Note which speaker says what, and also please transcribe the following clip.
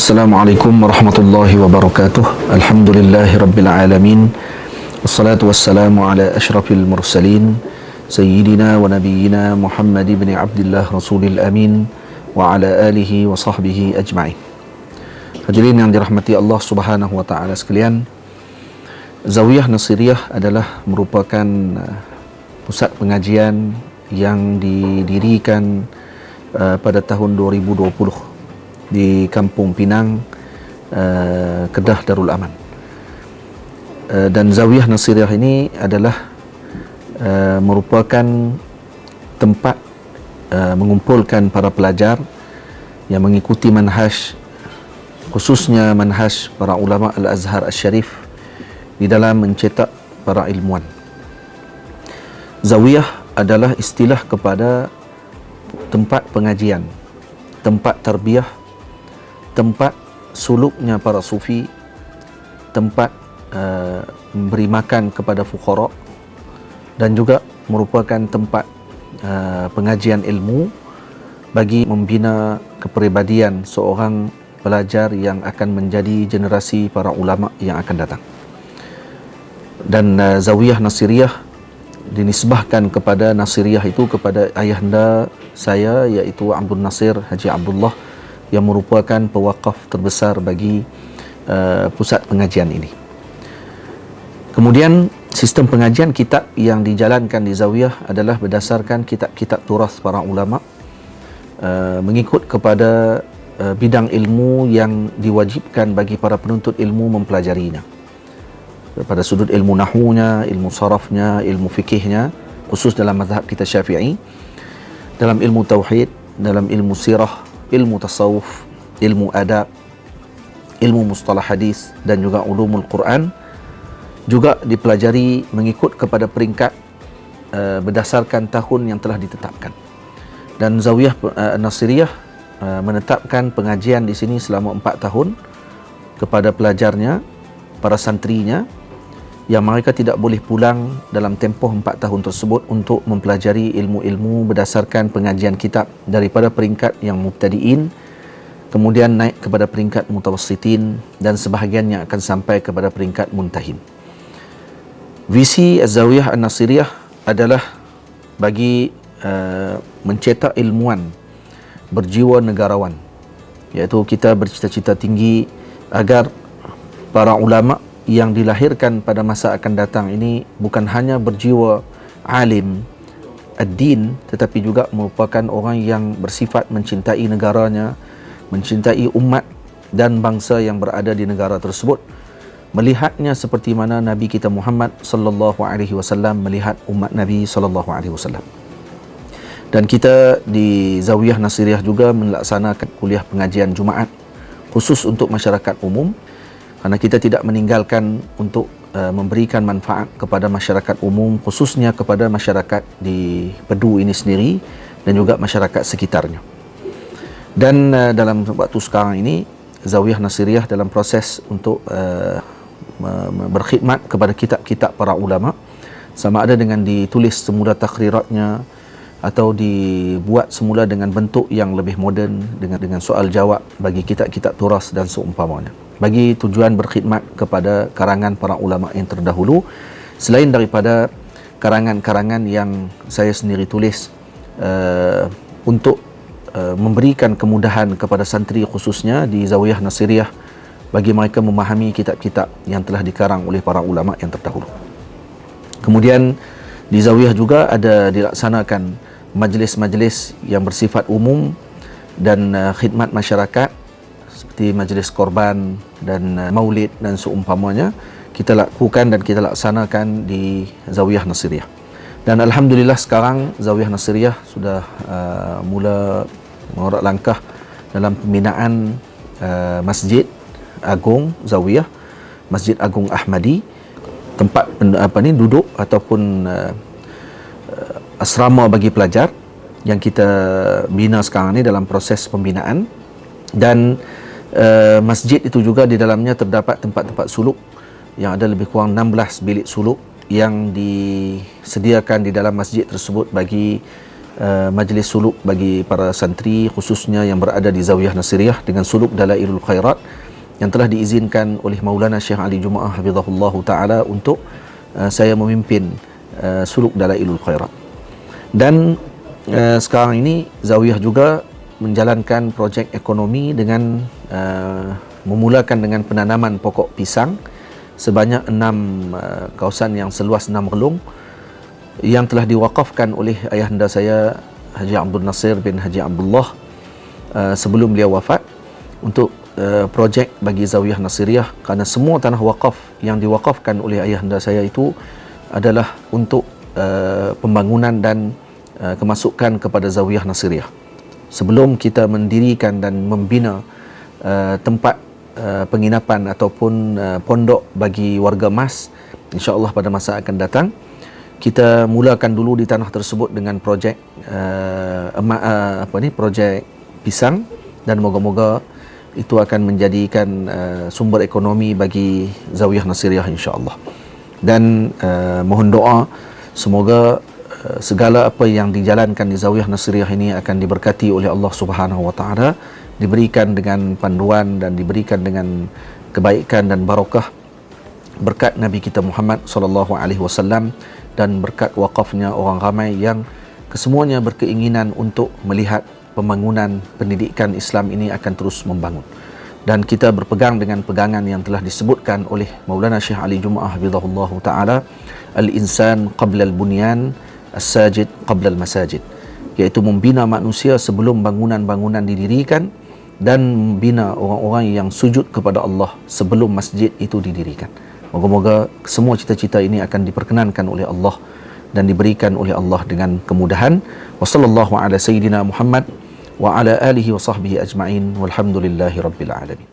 Speaker 1: Assalamualaikum warahmatullahi wabarakatuh. Alhamdulillahi rabbil alamin. Wassalatu wassalamu ala asyrafil mursalin Sayyidina wa nabiyyina Muhammad ibn Abdullah Rasulil Amin wa ala alihi wa sahbihi ajma'in. Hadirin yang dirahmati Allah subhanahu wa ta'ala sekalian, Zawiyah Nasiriyah adalah merupakan pusat pengajian yang didirikan pada tahun 2020 di Kampung Pinang, Kedah Darul Aman. Dan Zawiyah Nasiriyah ini adalah merupakan tempat mengumpulkan para pelajar yang mengikuti manhaj, khususnya manhaj para ulama Al-Azhar Al-Sharif di dalam mencetak para ilmuwan. Zawiyah adalah istilah kepada tempat pengajian, tempat tarbiyah, tempat suluknya para sufi, tempat memberi makan kepada fuqara, dan juga merupakan tempat pengajian ilmu bagi membina kepribadian seorang pelajar yang akan menjadi generasi para ulama yang akan datang. Dan Zawiyah Nasiriyah dinisbahkan kepada Nasiriyah itu kepada ayahanda saya, iaitu Abdul Nasir Haji Abdullah, yang merupakan pewakaf terbesar bagi pusat pengajian ini. Kemudian sistem pengajian kitab yang dijalankan di Zawiyah adalah berdasarkan kitab-kitab turas para ulama, mengikut kepada bidang ilmu yang diwajibkan bagi para penuntut ilmu mempelajarinya. Pada sudut ilmu nahwunya, ilmu sarafnya, ilmu fikihnya, khusus dalam mazhab kita Syafi'i, dalam ilmu tauhid, dalam ilmu sirah, ilmu tasawuf, ilmu adab, ilmu mustalah hadis, dan juga ulumul Quran juga dipelajari mengikut kepada peringkat berdasarkan tahun yang telah ditetapkan. Dan Zawiyah Nasiriyah menetapkan pengajian di sini selama 4 tahun kepada pelajarnya, para santrinya, yang mereka tidak boleh pulang dalam tempoh 4 tahun tersebut untuk mempelajari ilmu-ilmu berdasarkan pengajian kitab daripada peringkat yang mubtadi'in, kemudian naik kepada peringkat mutawassitin, dan sebahagiannya akan sampai kepada peringkat muntahin. Visi Az-Zawiyah An-Nasiriyah adalah bagi mencetak ilmuwan berjiwa negarawan, iaitu kita bercita-cita tinggi agar para ulama yang dilahirkan pada masa akan datang ini bukan hanya berjiwa alim ad-din, tetapi juga merupakan orang yang bersifat mencintai negaranya, mencintai umat dan bangsa yang berada di negara tersebut, melihatnya seperti mana Nabi kita Muhammad sallallahu alaihi wasallam melihat umat Nabi sallallahu alaihi wasallam. Dan kita di Zawiyah Nasiriyah juga melaksanakan kuliah pengajian Jumaat khusus untuk masyarakat umum, kerana kita tidak meninggalkan untuk memberikan manfaat kepada masyarakat umum, khususnya kepada masyarakat di Pedu ini sendiri dan juga masyarakat sekitarnya. Dan dalam waktu sekarang ini, Zawiyah Nasiriyah dalam proses untuk berkhidmat kepada kitab-kitab para ulama, sama ada dengan ditulis semula takhriratnya atau dibuat semula dengan bentuk yang lebih moden dengan soal jawab bagi kitab-kitab turas dan seumpamanya, bagi tujuan berkhidmat kepada karangan para ulama yang terdahulu, selain daripada karangan-karangan yang saya sendiri tulis untuk memberikan kemudahan kepada santri khususnya di Zawiyah Nasiriyah bagi mereka memahami kitab-kitab yang telah dikarang oleh para ulama yang terdahulu. Kemudian di Zawiyah juga ada dilaksanakan majlis-majlis yang bersifat umum dan khidmat masyarakat seperti majlis korban dan maulid dan seumpamanya, kita lakukan dan kita laksanakan di Zawiyah Nasiriyah. Dan alhamdulillah sekarang Zawiyah Nasiriyah sudah mula mengorak langkah dalam pembinaan Masjid Agung Zawiyah, Masjid Agung Ahmadi, tempat duduk ataupun asrama bagi pelajar yang kita bina sekarang ni dalam proses pembinaan. Dan masjid itu juga di dalamnya terdapat tempat-tempat suluk yang ada lebih kurang 16 bilik suluk yang disediakan di dalam masjid tersebut bagi majlis suluk bagi para santri khususnya yang berada di Zawiyah Nasiriyah dengan suluk Dalailul Khairat yang telah diizinkan oleh Maulana Syekh Ali Jumaah hafizahullah taala untuk saya memimpin suluk Dalailul Khairat. Dan sekarang ini Zawiyah juga menjalankan projek ekonomi dengan memulakan dengan penanaman pokok pisang sebanyak 6 kawasan yang seluas 6 relung yang telah diwakafkan oleh ayahanda saya Haji Abdul Nasir bin Haji Abdullah sebelum beliau wafat untuk projek bagi Zawiyah Nasiriyah, kerana semua tanah wakaf yang diwakafkan oleh ayahanda saya itu adalah untuk pembangunan dan kemasukan kepada Zawiyah Nasiriyah. Sebelum kita mendirikan dan membina tempat penginapan ataupun pondok bagi warga Mas, insya-Allah pada masa akan datang, kita mulakan dulu di tanah tersebut dengan projek projek pisang, dan moga-moga itu akan menjadikan sumber ekonomi bagi Zawiyah Nasiriyah insya-Allah. Dan mohon doa semoga segala apa yang dijalankan di Zawiyah Nasiriyah ini akan diberkati oleh Allah Subhanahu wa taala, diberikan dengan panduan dan diberikan dengan kebaikan dan barakah berkat Nabi kita Muhammad sallallahu alaihi wasallam, dan berkat wakafnya orang ramai yang kesemuanya berkeinginan untuk melihat pembangunan pendidikan Islam ini akan terus membangun. Dan kita berpegang dengan pegangan yang telah disebutkan oleh Maulana Syekh Ali Jumaah hafizahullah taala, al-insan qabla al-bunyan, as-sajid qabla al-masajid, iaitu membina manusia sebelum bangunan-bangunan didirikan, dan membina orang-orang yang sujud kepada Allah sebelum masjid itu didirikan. Moga-moga semua cita-cita ini akan diperkenankan oleh Allah dan diberikan oleh Allah dengan kemudahan. Wa sallallahu ala sayyidina Muhammad wa ala alihi wa sahbihi ajma'in walhamdulillahi rabbil alamin.